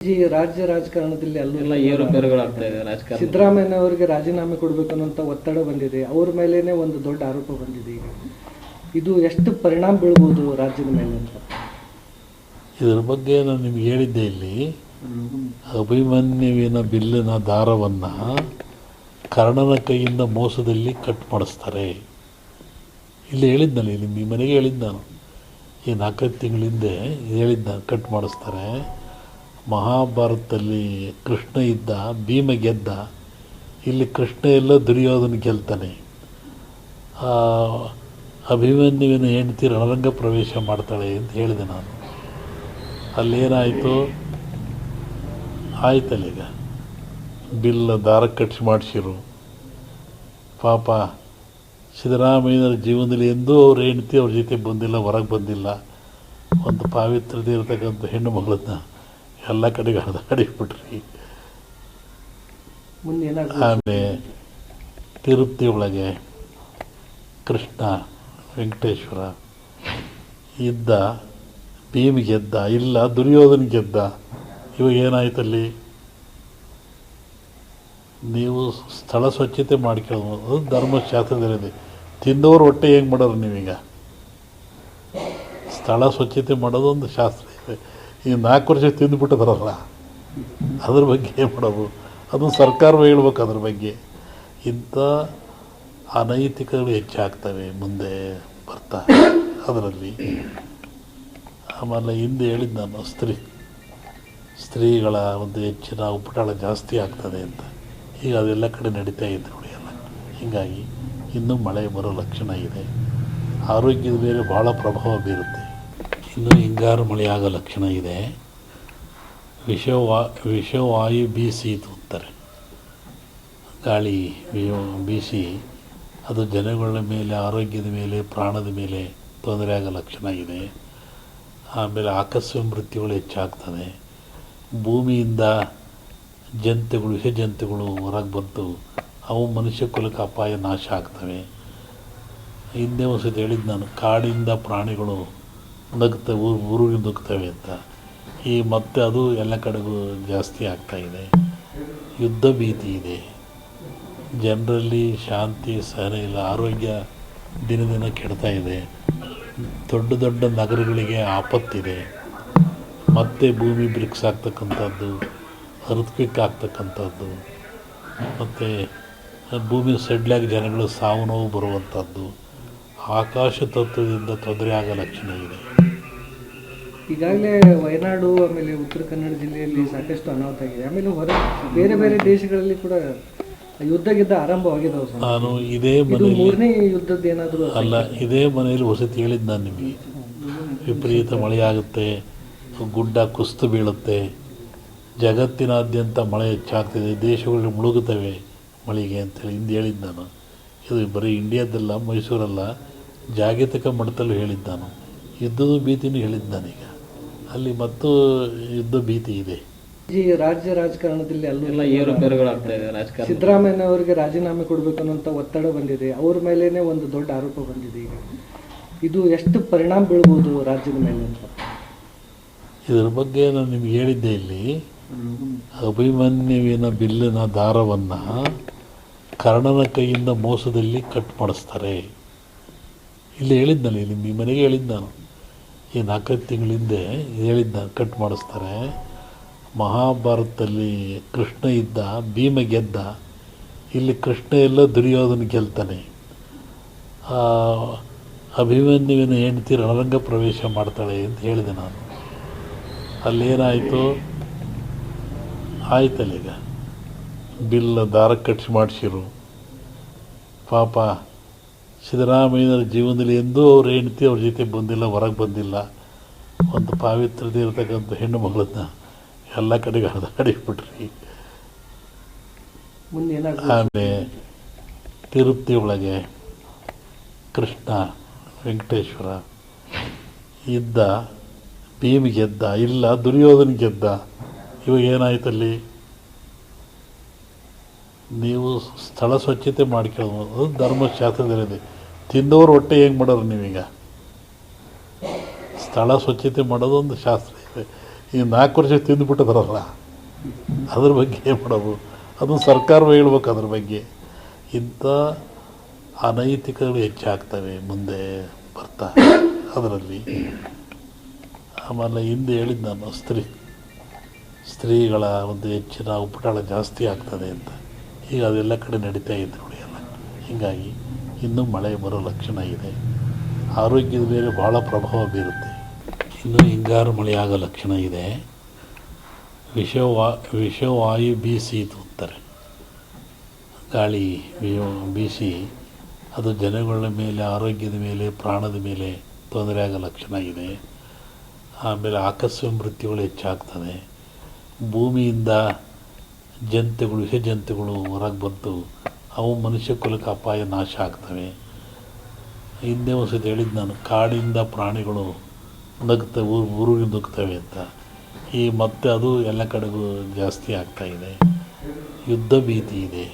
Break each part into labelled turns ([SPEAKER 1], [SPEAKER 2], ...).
[SPEAKER 1] ರಾಜ್ಯ ರಾಜಕಾರಣದಲ್ಲಿ
[SPEAKER 2] ಎಲ್ಲ ಏರುಪೇರುಗಳಾಗ್ತಾ ಇದೆ ರಾಜಕಾರಣ.
[SPEAKER 1] ಸಿದ್ದರಾಮಯ್ಯ ಅವರಿಗೆ ರಾಜೀನಾಮೆ ಕೊಡಬೇಕು ಅನ್ನೋ ಒತ್ತಡ ಬಂದಿದೆ. ಅವ್ರ ಮೇಲೇನೆ ಒಂದು ದೊಡ್ಡ ಆರೋಪ ಬಂದಿದೆ. ಈಗ ಇದು ಎಷ್ಟು ಪರಿಣಾಮ ಬೀಳ್ಬೋದು ರಾಜ್ಯದ ಮೇಲೆ ಅಂತ
[SPEAKER 3] ಇದರ ಬಗ್ಗೆ ನಾನು ನಿಮ್ಗೆ ಹೇಳಿದ್ದೆ. ಇಲ್ಲಿ ಅಭಿಮನ್ಯುವಿನ ಬಿಲ್ಲಿನ ದಾರವನ್ನು ಕರ್ಣನ ಕೈಯಿಂದ ಮೋಸದಲ್ಲಿ ಕಟ್ ಮಾಡಿಸ್ತಾರೆ. ಇಲ್ಲಿ ಹೇಳಿದ್ನಲ್ಲಿ ನಿಮ್ಮ ಮನೆಗೆ ಹೇಳಿದ್ದು ನಾನು, ಈ 4 ತಿಂಗಳ ಹಿಂದೆ ಹೇಳಿದ್ದ ಕಟ್ ಮಾಡಿಸ್ತಾರೆ. ಮಹಾಭಾರತದಲ್ಲಿ ಕೃಷ್ಣ ಇದ್ದ, ಭೀಮ ಗೆದ್ದ. ಇಲ್ಲಿ ಕೃಷ್ಣ ಎಲ್ಲ ದುರ್ಯೋಧನ ಗೆಲ್ತಾನೆ. ಅಭಿಮನ್ಯುವಿನ ಹೆಂಡತಿ ರಣರಂಗ ಪ್ರವೇಶ ಮಾಡ್ತಾಳೆ ಅಂತ ಹೇಳಿದೆ ನಾನು. ಅಲ್ಲೇನಾಯಿತು, ಆಯ್ತಲ್ಲ, ಈಗ ಬಿಲ್ ದಾರ ಕಟ್ಸಿ ಮಾಡಿಸಿರು. ಪಾಪ ಸಿದ್ದರಾಮಯ್ಯನ ಜೀವನದಲ್ಲಿ ಎಂದೂ ಅವ್ರ ಹೆಂಡತಿ ಅವ್ರ ಜೊತೆ ಬಂದಿಲ್ಲ, ಹೊರಗೆ ಬಂದಿಲ್ಲ. ಒಂದು ಪಾವಿತ್ರತೆ ಇರತಕ್ಕಂಥ ಹೆಣ್ಣು ಮಗಳನ್ನ ಎಲ್ಲ ಕಡೆಗೆ ಹರಿದಾಡಿಬಿಟ್ರಿ. ಆಮೇಲೆ ತಿರುಪತಿ ಒಳಗೆ ಕೃಷ್ಣ ವೆಂಕಟೇಶ್ವರ ಇದ್ದ, ಭೀಮ ಗೆದ್ದ, ಇಲ್ಲ ದುರ್ಯೋಧನ ಗೆದ್ದ. ಇವಾಗ ಏನಾಯ್ತಲ್ಲಿ, ನೀವು ಸ್ಥಳ ಸ್ವಚ್ಛತೆ ಮಾಡ್ಕೊಳ್ಳೋದು, ಅದು ಧರ್ಮಶಾಸ್ತ್ರದಲ್ಲಿದೆ. ತಿಂದವರು ಹೊಟ್ಟೆ ಹೆಂಗೆ ಮಾಡೋರು ನೀವೀಗ? ಸ್ಥಳ ಸ್ವಚ್ಛತೆ ಮಾಡೋದು ಒಂದು ಶಾಸ್ತ್ರ ಇದೆ. ಈಗ 4 ವರ್ಷ ತಿಂದುಬಿಟ್ಟಿದ್ರಲ್ಲ, ಅದ್ರ ಬಗ್ಗೆ ಏನು ಮಾಡೋದು? ಅದು ಸರ್ಕಾರವೇ ಹೇಳ್ಬೇಕು ಅದ್ರ ಬಗ್ಗೆ. ಇಂಥ ಅನೈತಿಕಗಳು ಹೆಚ್ಚಾಗ್ತವೆ ಮುಂದೆ ಬರ್ತಾ ಅದರಲ್ಲಿ. ಆಮೇಲೆ ಹಿಂದೆ ಹೇಳಿದ್ದು ನಾನು, ಸ್ತ್ರೀಗಳ ಒಂದು ಹೆಚ್ಚಿನ ಉಪಟಳ ಜಾಸ್ತಿ ಆಗ್ತದೆ ಅಂತ. ಈಗ ಅದೆಲ್ಲ ಕಡೆ ನಡೀತಾ ಇದೆ ನೋಡಿ ಎಲ್ಲ. ಹೀಗಾಗಿ ಇನ್ನೂ ಮಳೆ ಬರೋ ಲಕ್ಷಣ ಇದೆ. ಆರೋಗ್ಯದ ಮೇಲೆ ಭಾಳ ಪ್ರಭಾವ ಬೀರುತ್ತೆ. ಇನ್ನೂ ಹಿಂಗಾರು ಮಳೆ ಆಗೋ ಲಕ್ಷಣ ಇದೆ. ವಿಷವಾಯು ಬೀಸಿತು ಅಂತಾರೆ. ಗಾಳಿ ಬೀಸಿ ಅದು ಜನಗಳ ಮೇಲೆ, ಆರೋಗ್ಯದ ಮೇಲೆ, ಪ್ರಾಣದ ಮೇಲೆ ತೊಂದರೆ ಆಗೋ ಲಕ್ಷಣ ಇದೆ. ಆಮೇಲೆ ಆಕಸ್ಮಿಕ ಮೃತ್ಯುಗಳು ಹೆಚ್ಚಾಗ್ತದೆ. ಭೂಮಿಯಿಂದ ಜಂತುಗಳು, ವಿಷ ಜಂತುಗಳು ಹೊರಗೆ ಬಂತು, ಅವು ಮನುಷ್ಯ ಕುಲಕ್ಕೆ ಅಪಾಯ, ನಾಶ ಆಗ್ತವೆ. ಹಿಂದೆ ಒಂದು ಸತಿ ಹೇಳಿದ್ದು ನಾನು, ಕಾಡಿಂದ ಪ್ರಾಣಿಗಳು ನಗ್ತವೆ, ಊರಿಗೆ ನುಗ್ತವೆ ಅಂತ. ಈ ಮತ್ತೆ ಅದು ಎಲ್ಲ ಕಡೆಗೂ ಜಾಸ್ತಿ ಆಗ್ತಾಯಿದೆ. ಯುದ್ಧ ಭೀತಿ ಇದೆ. ಜನರಲ್ಲಿ ಶಾಂತಿ ಸಹನೆ ಇಲ್ಲ. ಆರೋಗ್ಯ ದಿನ ದಿನ ಕೆಡ್ತಾ ಇದೆ. ದೊಡ್ಡ ದೊಡ್ಡ ನಗರಗಳಿಗೆ ಆಪತ್ತಿದೆ. ಮತ್ತೆ ಭೂಮಿ ಬ್ರಿಕ್ಸ್ ಆಗ್ತಕ್ಕಂಥದ್ದು, ಅರ್ಥಕ್ವಿಕ್ ಆಗ್ತಕ್ಕಂಥದ್ದು, ಮತ್ತು ಭೂಮಿ ಸಡ್ಲಾಗಿ ಜನಗಳು ಸಾವು ನೋವು ಬರುವಂಥದ್ದು, ಆಕಾಶ ತತ್ವದಿಂದ ತೊಂದರೆ ಆಗೋ ಲಕ್ಷಣ ಇದೆ.
[SPEAKER 1] ಈಗಾಗಲೇ ವಯನಾಡು, ಆಮೇಲೆ ಉತ್ತರ ಕನ್ನಡ ಜಿಲ್ಲೆಯಲ್ಲಿ ಸಾಕಷ್ಟು ಅನಾಹುತ ಆಗಿದೆ. ಆಮೇಲೆ ಬೇರೆ ಬೇರೆ ದೇಶಗಳಲ್ಲಿ ಕೂಡ ಯುದ್ಧ ಆರಂಭವಾಗಿದ್ದಾವೆ.
[SPEAKER 3] ನಾನು ಇದೇ ಮನೆಯಲ್ಲಿ,
[SPEAKER 1] 3ನೇ ಯುದ್ಧದ್ದು ಏನಾದರೂ
[SPEAKER 3] ಅಲ್ಲ, ಇದೇ ಮನೆಯಲ್ಲಿ ವಸತಿ ಹೇಳಿದ್ದು ನಾನು ನಿಮಗೆ. ವಿಪರೀತ ಮಳೆಯಾಗುತ್ತೆ, ಗುಡ್ಡ ಕುಸಿದು ಬೀಳುತ್ತೆ, ಜಗತ್ತಿನಾದ್ಯಂತ ಮಳೆ ಹೆಚ್ಚಾಗ್ತಿದೆ, ದೇಶಗಳು ಮುಳುಗುತ್ತವೆ ಮಳೆಗೆ ಅಂತೇಳಿ ಹಿಂದೆ ಹೇಳಿದ್ದು ನಾನು. ಇದು ಬರೀ ಇಂಡಿಯಾದಲ್ಲ, ಮೈಸೂರಲ್ಲ, ಜಾಗತಿಕ ಮಟ್ಟದಲ್ಲೂ ಹೇಳಿದ್ದು ನಾನು. ಯುದ್ಧದ ಭೀತಿನೂ ಹೇಳಿದ್ದು ನಾನೀಗ. ಅಲ್ಲಿ ಮತ್ತು ಯುದ್ಧ ಭೀತಿ ಇದೆ.
[SPEAKER 1] ರಾಜ್ಯ ರಾಜಕಾರಣದಲ್ಲಿ
[SPEAKER 2] ಎಲ್ಲ ಏರುಪೇರುಗಳಾಗ್ತಾ ಇದೆ ರಾಜಕಾರಣ.
[SPEAKER 1] ಸಿದ್ದರಾಮಯ್ಯ ಅವರಿಗೆ ರಾಜೀನಾಮೆ ಕೊಡಬೇಕು ಅನ್ನೋ ಒತ್ತಡ ಬಂದಿದೆ. ಅವ್ರ ಮೇಲೇನೆ ಒಂದು ದೊಡ್ಡ ಆರೋಪ ಬಂದಿದೆ. ಈಗ ಇದು ಎಷ್ಟು ಪರಿಣಾಮ ಬೀಳ್ಬೋದು ರಾಜ್ಯದ ಮೇಲೆ ಅಂತ
[SPEAKER 3] ಇದರ ಬಗ್ಗೆ ನಾನು ನಿಮ್ಗೆ ಹೇಳಿದ್ದೆ. ಇಲ್ಲಿ ಅಭಿಮನ್ಯುವಿನ ಬಿಲ್ಲಿನ ದಾರವನ್ನು ಕರ್ಣನ ಕೈಯಿಂದ ಮೋಸದಲ್ಲಿ ಕಟ್ ಮಾಡಿಸ್ತಾರೆ. ಇಲ್ಲಿ ಹೇಳಿದ್ನಲ್ಲಿ ನಿಮ್ಮ ಮನೆಗೆ ಹೇಳಿದ್ದು ನಾನು, ಈ 4 ತಿಂಗಳ ಹಿಂದೆ ಹೇಳಿದ್ದ ಕಟ್ ಮಾಡಿಸ್ತಾರೆ. ಮಹಾಭಾರತದಲ್ಲಿ ಕೃಷ್ಣ ಇದ್ದ, ಭೀಮ ಗೆದ್ದ. ಇಲ್ಲಿ ಕೃಷ್ಣ ಎಲ್ಲ ದುರ್ಯೋಧನ ಗೆಲ್ತಾನೆ. ಅಭಿಮನ್ಯುವಿನ ಹೆಂಡತಿ ರಣರಂಗ ಪ್ರವೇಶ ಮಾಡ್ತಾಳೆ ಅಂತ ಹೇಳಿದೆ ನಾನು. ಅಲ್ಲೇನಾಯಿತು, ಆಯ್ತಲ್ಲ, ಈಗ ಬಿಲ್ ದಾರ ಕಟ್ಸಿ ಮಾಡಿಸಿರು. ಪಾಪ ಸಿದ್ದರಾಮಯ್ಯನ ಜೀವನದಲ್ಲಿ ಎಂದೂ ಅವ್ರ ಹೆಂಡತಿ ಅವ್ರ ಜೊತೆ ಬಂದಿಲ್ಲ, ಹೊರಗೆ ಬಂದಿಲ್ಲ. ಒಂದು ಪಾವಿತ್ರತೆ ಇರತಕ್ಕಂಥ ಹೆಣ್ಣು ಮಗಳನ್ನ ಎಲ್ಲ ಕಡೆಗೆ ಹರಿದಾಡಿಬಿಟ್ರಿ. ಆಮೇಲೆ ತಿರುಪತಿ ಒಳಗೆ ಕೃಷ್ಣ ವೆಂಕಟೇಶ್ವರ ಇದ್ದ, ಭೀಮ ಗೆದ್ದ, ಇಲ್ಲ ದುರ್ಯೋಧನ ಗೆದ್ದ. ಇವಾಗ ಏನಾಯ್ತಲ್ಲಿ, ನೀವು ಸ್ಥಳ ಸ್ವಚ್ಛತೆ ಮಾಡ್ಕೊಳ್ಳೋದು, ಅದು ಧರ್ಮಶಾಸ್ತ್ರದಲ್ಲಿದೆ. ತಿಂದವರು ಹೊಟ್ಟೆ ಹೆಂಗೆ ಮಾಡೋರು ನೀವೀಗ? ಸ್ಥಳ ಸ್ವಚ್ಛತೆ ಮಾಡೋದು ಒಂದು ಶಾಸ್ತ್ರ ಇದೆ. ಈ 4 ವರ್ಷ ತಿಂದುಬಿಟ್ಟಿದ್ರಲ್ಲ, ಅದ್ರ ಬಗ್ಗೆ ಏನು ಮಾಡೋದು? ಅದು ಸರ್ಕಾರವೇ ಹೇಳ್ಬೇಕು ಅದ್ರ ಬಗ್ಗೆ. ಇಂಥ ಅನೈತಿಕಗಳು ಹೆಚ್ಚಾಗ್ತವೆ ಮುಂದೆ ಬರ್ತಾ ಅದರಲ್ಲಿ. ಆಮೇಲೆ ಹಿಂದೆ ಹೇಳಿದ್ದು ನಾನು, ಸ್ತ್ರೀಗಳ ಒಂದು ಹೆಚ್ಚಿನ ಉಪಟಳ ಜಾಸ್ತಿ ಆಗ್ತದೆ ಅಂತ. ಈಗ ಅದೆಲ್ಲ ಕಡೆ ನಡೀತಾ ಇದೆ ನೋಡಿ ಎಲ್ಲ. ಹೀಗಾಗಿ ಇನ್ನೂ ಮಳೆ ಬರೋ ಲಕ್ಷಣ ಇದೆ. ಆರೋಗ್ಯದ ಮೇಲೆ ಭಾಳ ಪ್ರಭಾವ ಬೀರುತ್ತೆ. ಇನ್ನೂ ಹಿಂಗಾರು ಮಳೆ ಆಗೋ ಲಕ್ಷಣ ಇದೆ. ವಿಷವಾಯು ಬೀಸಿತು ಅಂತಾರೆ. ಗಾಳಿ ಬೀಸಿ ಅದು ಜನಗಳ ಮೇಲೆ, ಆರೋಗ್ಯದ ಮೇಲೆ, ಪ್ರಾಣದ ಮೇಲೆ ತೊಂದರೆ ಆಗೋ ಲಕ್ಷಣ ಇದೆ. ಆಮೇಲೆ ಆಕಸ್ಮಿಕ ಮೃತ್ಯುಗಳು ಹೆಚ್ಚಾಗ್ತದೆ. ಭೂಮಿಯಿಂದ ವಿಷ ಜಂತುಗಳು ಹೊರಗೆ ಬಂತು, ಅವು ಮನುಷ್ಯ ಕುಲಕ್ಕೆ ಅಪಾಯ ನಾಶ ಆಗ್ತವೆ. ಹಿಂದೆ ಒಂದು ಸತಿ ಹೇಳಿದ್ದು ನಾನು, ಕಾಡಿಂದ ಪ್ರಾಣಿಗಳು ನಗ್ತವೆ, ಊರಿಗೆ ನುಗ್ತವೆ ಅಂತ. ಈ ಮತ್ತೆ ಅದು ಎಲ್ಲ ಕಡೆಗೂ ಜಾಸ್ತಿ ಆಗ್ತಾಯಿದೆ. ಯುದ್ಧ ಭೀತಿ ಇದೆ.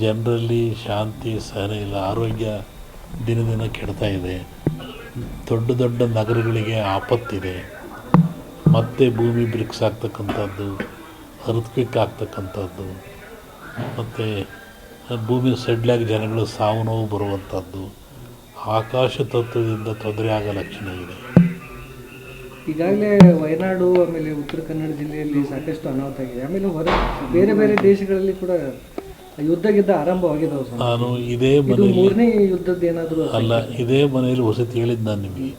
[SPEAKER 3] ಜನರಲ್ಲಿ ಶಾಂತಿ ಸಹನೆ ಇಲ್ಲ. ಆರೋಗ್ಯ ದಿನ ದಿನ ಕೆಡ್ತಾ ಇದೆ. ದೊಡ್ಡ ದೊಡ್ಡ ನಗರಗಳಿಗೆ ಆಪತ್ತಿದೆ. ಮತ್ತೆ ಭೂಮಿ ಬ್ರಿಕ್ಸ್ ಆಗ್ತಕ್ಕಂಥದ್ದು, ಅರ್ಥಕ್ವಿಕ್ ಆಗ್ತಕ್ಕಂಥದ್ದು, ಮತ್ತು ಭೂಮಿ ಸಡ್ಲಾಗಿ ಜನಗಳು ಸಾವು ನೋವು ಬರುವಂಥದ್ದು, ಆಕಾಶ ತತ್ವದಿಂದ ತೊಂದರೆ ಆಗೋ ಲಕ್ಷಣ ಇದೆ.
[SPEAKER 1] ಈಗಾಗಲೇ ವಯನಾಡು ಆಮೇಲೆ ಉತ್ತರ ಕನ್ನಡ ಜಿಲ್ಲೆಯಲ್ಲಿ ಸಾಕಷ್ಟು ಅನಾಹುತ ಆಗಿದೆ. ಆಮೇಲೆ ಬೇರೆ ಬೇರೆ ದೇಶಗಳಲ್ಲಿ ಕೂಡ ಯುದ್ಧ ಆರಂಭವಾಗಿದ್ದಾವೆ ಸರ್.
[SPEAKER 3] ನಾನು ಇದೇ ಮನೆಯಲ್ಲಿ,
[SPEAKER 1] ಮೂರನೇ ಯುದ್ಧದ್ದು ಏನಾದರೂ
[SPEAKER 3] ಅಲ್ಲ, ಇದೇ ಮನೆಯಲ್ಲಿ ವಸತಿ ಹೇಳಿದ್ದು ನಾನು ನಿಮಗೆ.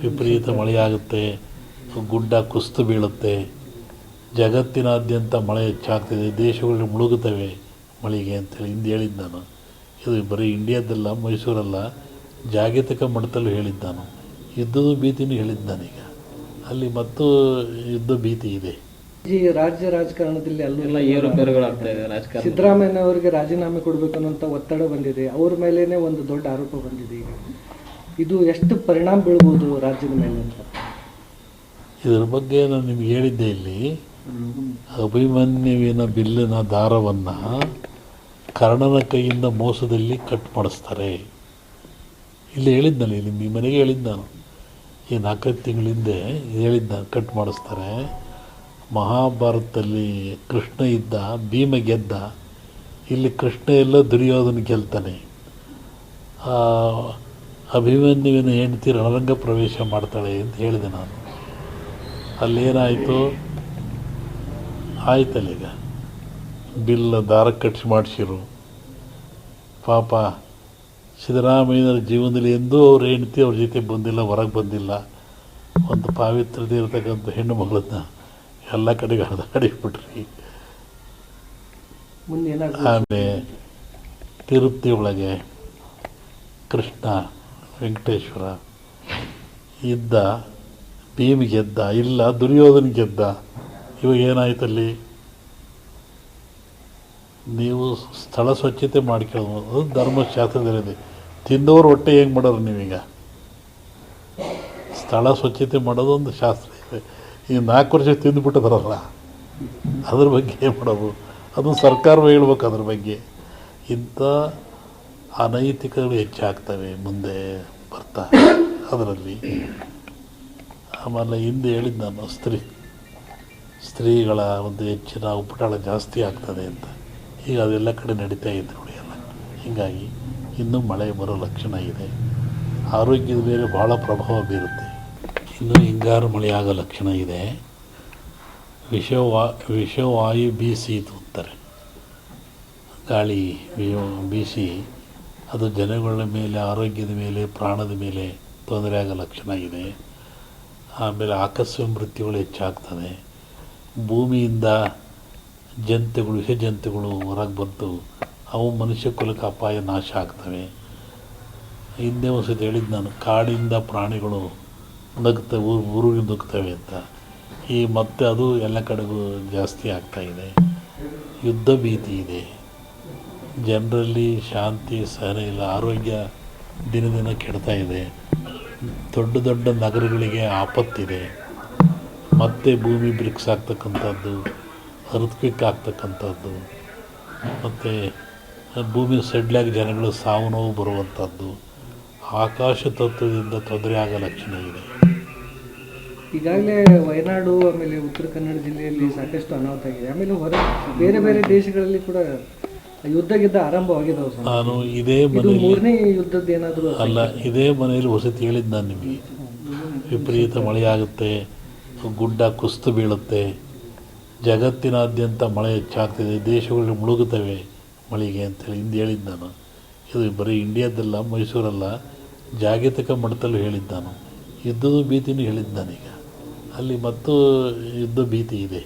[SPEAKER 3] ವಿಪರೀತ ಮಳೆಯಾಗುತ್ತೆ, ಗುಡ್ಡ ಕುಸಿದು ಬೀಳುತ್ತೆ, ಜಗತ್ತಿನಾದ್ಯಂತ ಮಳೆ ಹೆಚ್ಚಾಗ್ತಿದೆ, ದೇಶಗಳು ಮುಳುಗುತ್ತವೆ ಮಳೆಗೆ ಅಂತೇಳಿ ಹಿಂದೆ ಹೇಳಿದ್ದು ನಾನು. ಇದು ಬರೀ ಇಂಡಿಯಾದಲ್ಲ, ಮೈಸೂರಲ್ಲ, ಜಾಗತಿಕ ಮಟ್ಟದಲ್ಲೂ ಹೇಳಿದ್ದು ನಾನು. ಯುದ್ಧದ ಭೀತಿನೂ ಹೇಳಿದ್ದು ನಾನೀಗ. ಅಲ್ಲಿ ಮತ್ತು ಯುದ್ಧ ಭೀತಿ ಇದೆ.
[SPEAKER 1] ಈ ರಾಜ್ಯ ರಾಜಕಾರಣದಲ್ಲಿ
[SPEAKER 2] ಎಲ್ಲ ಏರುಪೇರುಗಳಾಗ್ತಾ ಇದೆ. ರಾಜಕಾರಣ
[SPEAKER 1] ಸಿದ್ದರಾಮಯ್ಯ ಅವರಿಗೆ ರಾಜೀನಾಮೆ ಕೊಡಬೇಕು ಅನ್ನೋಂಥ ಒತ್ತಡ ಬಂದಿದೆ. ಅವ್ರ ಮೇಲೇನೆ ಒಂದು ದೊಡ್ಡ ಆರೋಪ ಬಂದಿದೆ. ಈಗ ಇದು ಎಷ್ಟು ಪರಿಣಾಮ ಬೀಳ್ಬೋದು ರಾಜ್ಯದ ಮೇಲೆ ಅಂತ?
[SPEAKER 3] ಇದರ ಬಗ್ಗೆ ನಾನು ನಿಮ್ಗೆ ಹೇಳಿದ್ದೆ. ಇಲ್ಲಿ ಅಭಿಮನ್ಯುವಿನ ಬಿಲ್ಲಿನ ದಾರವನ್ನು ಕರ್ಣನ ಕೈಯಿಂದ ಮೋಸದಲ್ಲಿ ಕಟ್ ಮಾಡಿಸ್ತಾರೆ. ಇಲ್ಲಿ ಹೇಳಿದ್ನಲ್ಲ, ಇಲ್ಲಿ ನಿಮ್ಮ ಮನೆಗೆ ಹೇಳಿದ್ದು ನಾನು. ಈ 4 ತಿಂಗಳ ಹಿಂದೆ ಹೇಳಿದ್ದು ನಾನು, ಕಟ್ ಮಾಡಿಸ್ತಾರೆ. ಮಹಾಭಾರತದಲ್ಲಿ ಕೃಷ್ಣ ಇದ್ದ, ಭೀಮ ಗೆದ್ದ. ಇಲ್ಲಿ ಕೃಷ್ಣ ಎಲ್ಲ ದುರ್ಯೋಧನ ಗೆಲ್ತಾನೆ. ಅಭಿಮನ್ಯುವಿನ ಹೆಂಡತಿ ರಣರಂಗ ಪ್ರವೇಶ ಮಾಡ್ತಾಳೆ ಅಂತ ಹೇಳಿದೆ ನಾನು. ಅಲ್ಲೇನಾಯಿತು? ಆಯ್ತಲ್ಲ, ಈಗ ಬಿಲ್ ದಾರ ಕಟ್ಸಿ ಮಾಡಿಸಿರು. ಪಾಪ ಸಿದ್ದರಾಮಯ್ಯನವ್ರ ಜೀವನದಲ್ಲಿ ಎಂದೂ ಅವ್ರ ಹೆಂಡತಿ ಅವ್ರ ಜೊತೆ ಬಂದಿಲ್ಲ, ಹೊರಗೆ ಬಂದಿಲ್ಲ. ಒಂದು ಪಾವಿತ್ರತೆ ಇರತಕ್ಕಂಥ ಹೆಣ್ಣು ಮಗಳನ್ನ ಎಲ್ಲ ಕಡೆಗೆ ಹರಿದಾಡಿಬಿಟ್ರಿ. ಆಮೇಲೆ ತಿರುಪತಿ ಒಳಗೆ ಕೃಷ್ಣ ವೆಂಕಟೇಶ್ವರ ಇದ್ದ, ಭೀಮ ಗೆದ್ದ, ಇಲ್ಲ ದುರ್ಯೋಧನ ಗೆದ್ದ. ಇವಾಗ ಏನಾಯ್ತಲ್ಲಿ? ನೀವು ಸ್ಥಳ ಸ್ವಚ್ಛತೆ ಮಾಡ್ಕೊಳ್ಳೋದು, ಅದು ಧರ್ಮಶಾಸ್ತ್ರದಲ್ಲಿದೆ. ತಿಂದವರು ಹೊಟ್ಟೆ ಹೆಂಗೆ ಮಾಡೋರು ನೀವೀಗ? ಸ್ಥಳ ಸ್ವಚ್ಛತೆ ಮಾಡೋದು ಒಂದು ಶಾಸ್ತ್ರ ಇದೆ. ಈ 4 ವರ್ಷ ತಿಂದುಬಿಟ್ಟಿದ್ರಲ್ಲ, ಅದ್ರ ಬಗ್ಗೆ ಏನು ಮಾಡೋದು? ಅದು ಸರ್ಕಾರವೇ ಹೇಳ್ಬೇಕು ಅದ್ರ ಬಗ್ಗೆ. ಇಂಥ ಅನೈತಿಕಗಳು ಹೆಚ್ಚಾಗ್ತವೆ ಮುಂದೆ ಬರ್ತಾ ಅದರಲ್ಲಿ. ಆಮೇಲೆ ಹಿಂದೆ ಹೇಳಿದ್ದು ನಾನು, ಸ್ತ್ರೀಗಳ ಒಂದು ಹೆಚ್ಚಿನ ಉಪಟಳ ಜಾಸ್ತಿ ಆಗ್ತದೆ ಅಂತ. ಈಗ ಅದೆಲ್ಲ ಕಡೆ ನಡೀತಾ ಇದೆ ನೋಡಿ ಎಲ್ಲ. ಹೀಗಾಗಿ ಇನ್ನೂ ಮಳೆ ಬರೋ ಲಕ್ಷಣ ಇದೆ. ಆರೋಗ್ಯದ ಮೇಲೆ ಭಾಳ ಪ್ರಭಾವ ಬೀರುತ್ತೆ. ಇನ್ನೂ ಹಿಂಗಾರು ಮಳೆ ಆಗೋ ಲಕ್ಷಣ ಇದೆ. ವಿಷವಾಯು ಬೀಸಿತು ಅಂತಾರೆ. ಗಾಳಿ ಬೀಸಿ ಅದು ಜನಗಳ ಮೇಲೆ, ಆರೋಗ್ಯದ ಮೇಲೆ, ಪ್ರಾಣದ ಮೇಲೆ ತೊಂದರೆ ಆಗೋ ಲಕ್ಷಣ ಇದೆ. ಆಮೇಲೆ ಆಕಸ್ಮಿಕ ಮೃತ್ಯುಗಳು ಹೆಚ್ಚಾಗ್ತದೆ. ಭೂಮಿಯಿಂದ ವಿಷ ಜಂತುಗಳು ಹೊರಗೆ ಬಂತು, ಅವು ಮನುಷ್ಯ ಕುಲಕ್ಕೆ ಅಪಾಯ ನಾಶ ಆಗ್ತವೆ. ಹಿಂದೆ ಒಂದು ಸತಿ ಹೇಳಿದ್ದು ನಾನು, ಕಾಡಿಂದ ಪ್ರಾಣಿಗಳು ನಗ್ತವೆ, ಊರಿಗೆ ನುಗ್ತವೆ ಅಂತ. ಈ ಮತ್ತೆ ಅದು ಎಲ್ಲ ಕಡೆಗೂ ಜಾಸ್ತಿ ಆಗ್ತಾಯಿದೆ. ಯುದ್ಧ ಭೀತಿ ಇದೆ. ಜನರಲ್ಲಿ ಶಾಂತಿ ಸಹನೆ ಇಲ್ಲ. ಆರೋಗ್ಯ ದಿನ ದಿನ ಕೆಡ್ತಾ ಇದೆ. ದೊಡ್ಡ ದೊಡ್ಡ ನಗರಗಳಿಗೆ ಆಪತ್ತಿದೆ. ಮತ್ತೆ ಭೂಮಿ ಬ್ರಿಕ್ಸ್ ಆಗ್ತಕ್ಕಂಥದ್ದು, ಅರ್ಥಕ್ವಿಕ್ ಆಗ್ತಕ್ಕಂಥದ್ದು, ಮತ್ತು ಭೂಮಿ ಸಡ್ಲಾಗಿ ಜನಗಳು ಸಾವು ನೋವು ಬರುವಂಥದ್ದು, ಆಕಾಶ ತತ್ವದಿಂದ ತೊಂದರೆ ಆಗೋ ಲಕ್ಷಣ ಇದೆ.
[SPEAKER 1] ಈಗಾಗಲೇ ವಯನಾಡು ಆಮೇಲೆ ಉತ್ತರ ಕನ್ನಡ ಜಿಲ್ಲೆಯಲ್ಲಿ ಸಾಕಷ್ಟು ಅನಾಹುತ ಆಗಿದೆ. ಆಮೇಲೆ ಬೇರೆ ಬೇರೆ ದೇಶಗಳಲ್ಲಿ ಕೂಡ ಯುದ್ಧ ಆರಂಭವಾಗಿದ್ದಾವೆ ಸರ್.
[SPEAKER 3] ನಾನು ಇದೇ
[SPEAKER 1] ಇದು
[SPEAKER 3] ಮನೆಯಲ್ಲಿ
[SPEAKER 1] ಮೂರನೇ ಯುದ್ಧದ ಏನಾದರೂ
[SPEAKER 3] ಅಲ್ಲ, ಇದೇ ಮನೆಯಲ್ಲಿ ವಸತಿ ಹೇಳಿದ್ದು ನಾನು ನಿಮಗೆ. ವಿಪರೀತ ಮಳೆಯಾಗುತ್ತೆ, ಗುಡ್ಡ ಕುಸಿದು ಬೀಳುತ್ತೆ, ಜಗತ್ತಿನಾದ್ಯಂತ ಮಳೆ ಹೆಚ್ಚಾಗ್ತಿದೆ, ದೇಶಗಳು ಮುಳುಗುತ್ತವೆ ಮಳೆಗೆ ಅಂತೇಳಿ ಹಿಂದೆ ಹೇಳಿದ್ದು ನಾನು. ಇದು ಬರೀ ಇಂಡಿಯಾದಲ್ಲ, ಮೈಸೂರಲ್ಲ, ಜಾಗತಿಕ ಮಟ್ಟದಲ್ಲೂ ಹೇಳಿದ್ದು ನಾನು. ಯುದ್ಧದ ಭೀತಿನೂ ಹೇಳಿದ್ದು ನಾನೀಗ. ಅಲ್ಲಿ ಮತ್ತು ಯುದ್ಧ ಭೀತಿ ಇದೆ.